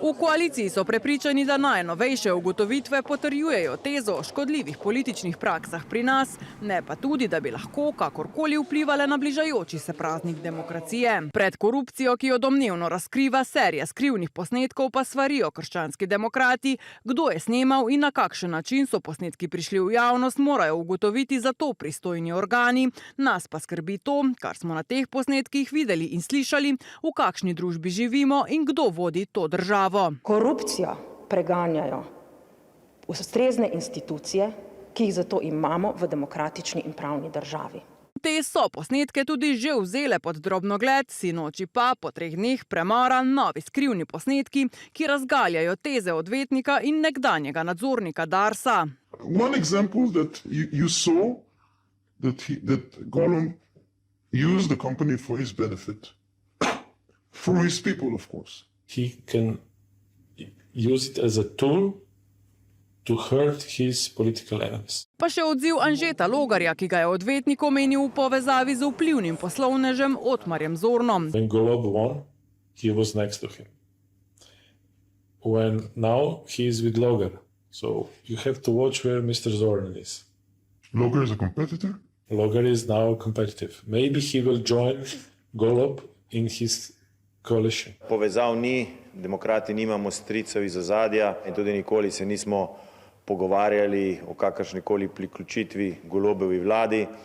V koaliciji so prepričani, da najnovejše ugotovitve potrjujejo tezo o škodljivih političnih praksah pri nas, ne pa tudi, da bi lahko kakorkoli vplivale na bližajoči se praznik demokracije. Pred korupcijo, ki jo domnevno razkriva serija skrivnih posnetkov, pa svarijo krščanski demokrati. Kdo je snemal in na kakšen način so posnetki prišli v javnost, morajo ugotoviti za to pristojni organi. Nas pa skrbi to, kar smo na teh posnetkih videli in slišali, v kakšni družbi živimo in kdo vodi to državo. Korupcijo preganjajo ustrezne institucije, ki jih zato imamo v demokratični in pravni državi. Te so posnetke tudi že vzele pod drobnogled, sinoči pa po 3 dneh premora novi skrivni posnetki, ki razgaljajo teze odvetnika in nekdanjega nadzornika Darsa. One example that you saw that Gollum used the company for his benefit, for his people, of course. He can use it as a tool to hurt his political enemies. Pa še odziv Anžeta Logarja, ki ga je odvetnik omenil v povezavi z vplivnim poslovnežem Otmarjem Zornom. When Golob won, he was next to him. When now he is with Logar. So you have to watch where Mr. Zorn is. Logar is a competitor? Logar is now competitive. Maybe he will join Golob in his coalition. Povezav ni, demokrati nimamo stricev iz ozadja in tudi nikoli se nismo pogovarjali o kakršnikoli priključitvi Golobovi vladi.